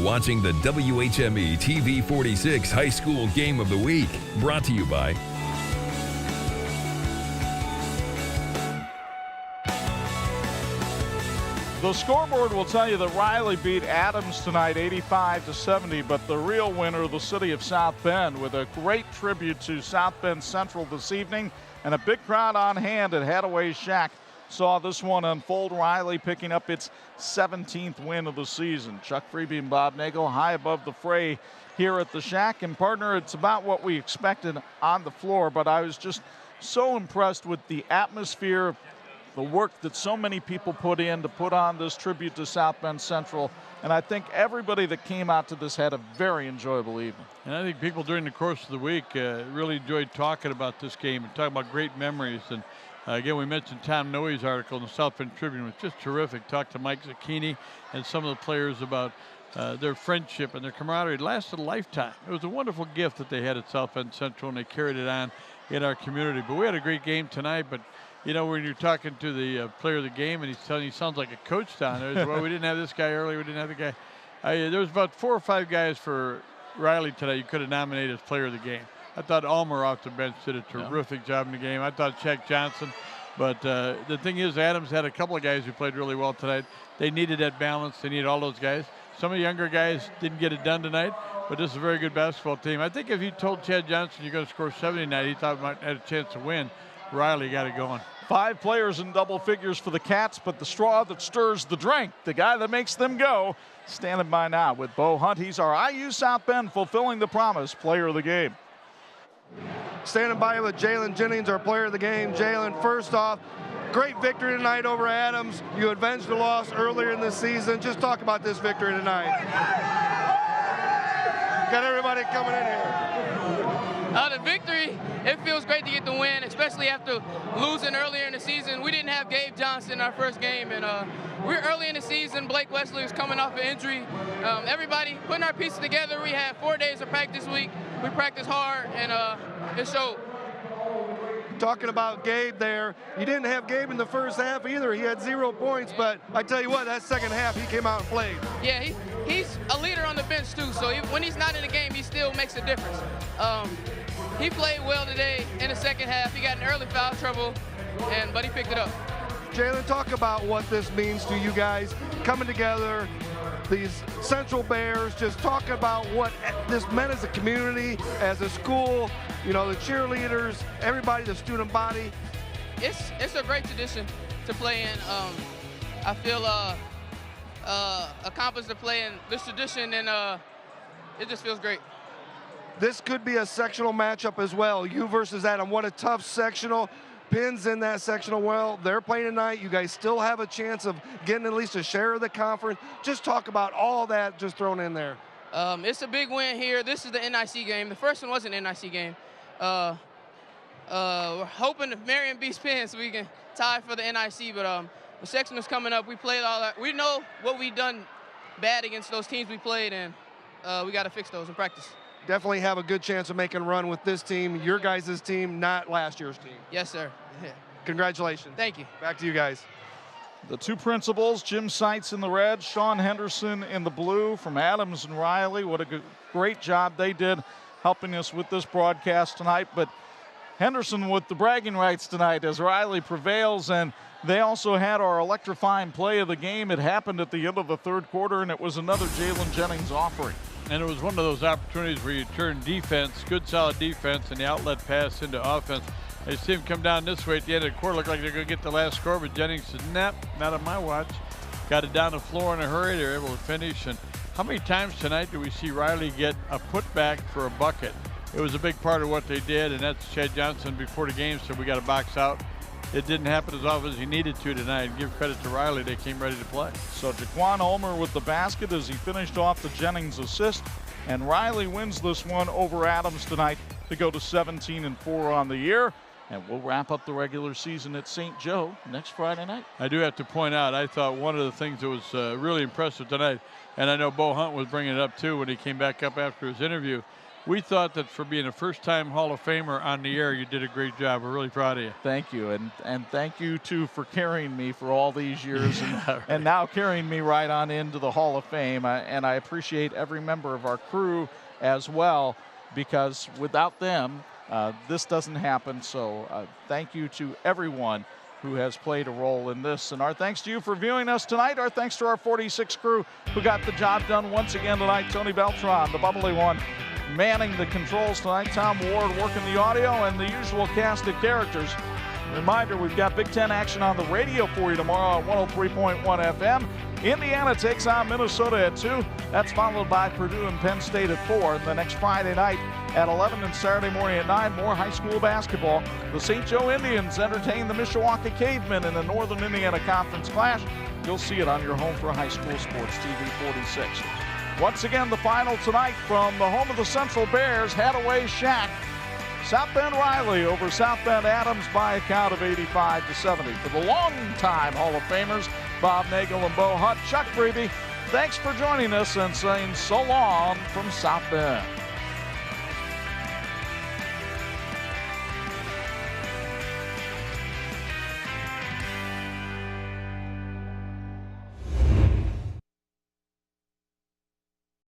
watching the WHME TV 46 High School Game of the Week. Brought to you by the scoreboard will tell you that Riley beat Adams tonight 85-70, but the real winner, the city of South Bend, with a great tribute to South Bend Central this evening and a big crowd on hand at Hadaway Shack. Saw this one unfold. Riley picking up its 17th win of the season. Chuck Freeby and Bob Nagel high above the fray here at the Shack. And partner, it's about what we expected on the floor, but I was just so impressed with the atmosphere, the work that so many people put in to put on this tribute to South Bend Central. And I think everybody that came out to this had a very enjoyable evening. And I think people during the course of the week really enjoyed talking about this game and talking about great memories. And again, we mentioned Tom Noe's article in the South Bend Tribune. It was just terrific. Talked to Mike Zucchini and some of the players about their friendship and their camaraderie. It lasted a lifetime. It was a wonderful gift that they had at South Bend Central, and they carried it on in our community. But we had a great game tonight. But you know, when you're talking to the player of the game and he's telling you he sounds like a coach down there, well, we didn't have this guy early, we didn't have the guy. There was about 4 or 5 guys for Riley tonight you could have nominated as player of the game. I thought Ulmer off the bench did a terrific job in the game. I thought Jack Johnson. But the thing is, Adams had a couple of guys who played really well tonight. They needed that balance. They needed all those guys. Some of the younger guys didn't get it done tonight, but this is a very good basketball team. I think if you told Chad Johnson you're going to score 70 tonight, he thought he might have a chance to win. Riley got it going. 5 players in double figures for the Cats, but the straw that stirs the drink, the guy that makes them go, standing by now with Bo Hunt. He's our IU South Bend fulfilling the promise player of the game. Standing by with Jalen Jennings, our player of the game. Jalen, first off, great victory tonight over Adams. You avenged the loss earlier in the season. Just talk about this victory tonight. Got everybody coming in here. The victory, it feels great to get the win, especially after losing earlier in the season. We didn't have Gabe Johnson in our first game, and we're early in the season. Blake Wesley was coming off an injury. Everybody putting our pieces together. We had 4 days of practice week. We practiced hard, and it showed. Talking about Gabe there, you didn't have Gabe in the first half either. He had 0 points, but I tell you what, that second half, he came out and played. Yeah, he's a leader on the bench too, so when he's not in the game, he still makes a difference. He played well today in the second half. He got in early foul trouble, but he picked it up. Jalen, talk about what this means to you guys coming together, these Central Bears, just talk about what this meant as a community, as a school, you know, the cheerleaders, everybody, the student body. It's a great tradition to play in. I feel accomplished to play in this tradition, and it just feels great. This could be a sectional matchup as well. You versus Adam. What a tough sectional. Pins in that sectional. Well, they're playing tonight. You guys still have a chance of getting at least a share of the conference. Just talk about all that just thrown in there. It's a big win here. This is the NIC game. The first one was an NIC game. We're hoping if Marion beats Penn so we can tie for the NIC, but the sectional's coming up. We played all that. We know what we've done bad against those teams we played, and we got to fix those in practice. Definitely have a good chance of making a run with this team, your guys' team, not last year's team. Yes, sir. Congratulations. Thank you. Back to you guys. The 2 principals, Jim Seitz in the red, Sean Henderson in the blue from Adams and Riley. What a great job they did helping us with this broadcast tonight. But Henderson with the bragging rights tonight as Riley prevails, and they also had our electrifying play of the game. It happened at the end of the 3rd quarter, and it was another Jalen Jennings offering. And it was one of those opportunities where you turn defense, good solid defense, and the outlet pass into offense. I see him come down this way at the end of the quarter. Looked like they're going to get the last score, but Jennings said, "Nope, not on my watch." Got it down the floor in a hurry. They're able to finish. And how many times tonight do we see Riley get a putback for a bucket? It was a big part of what they did, and that's Chad Johnson before the game said we got to box out. It didn't happen as often as he needed to tonight. And give credit to Riley, they came ready to play. So Jaquan Ulmer with the basket as he finished off the Jennings assist. And Riley wins this one over Adams tonight to go to 17-4 on the year. And we'll wrap up the regular season at St. Joe next Friday night. I do have to point out, I thought one of the things that was really impressive tonight, and I know Bo Hunt was bringing it up too when he came back up after his interview, we thought that for being a first-time Hall of Famer on the air, you did a great job. We're really proud of you. Thank you, and thank you too for carrying me for all these years, and, Right. and now carrying me right on into the Hall of Fame. And I appreciate every member of our crew as well, because without them, this doesn't happen. So thank you to everyone who has played a role in this. And our thanks to you for viewing us tonight. Our thanks to our 46 crew who got the job done once again tonight. Tony Beltran, the bubbly one, manning the controls tonight. Tom Ward working the audio, and the usual cast of characters. Reminder, we've got Big Ten action on the radio for you tomorrow at 103.1 FM. Indiana takes on Minnesota at 2. That's followed by Purdue and Penn State at 4. The next Friday night at 11 and Saturday morning at 9, more high school basketball. The St. Joe Indians entertain the Mishawaka Cavemen in the Northern Indiana Conference clash. You'll see it on your home for high school sports, TV 46. Once again, the final tonight from the home of the Central Bears, Hadaway Shack. South Bend Riley over South Bend Adams by a count of 85-70. For the long-time Hall of Famers, Bob Nagel and Bo Hutt, Chuck Freeby, thanks for joining us and saying so long from South Bend.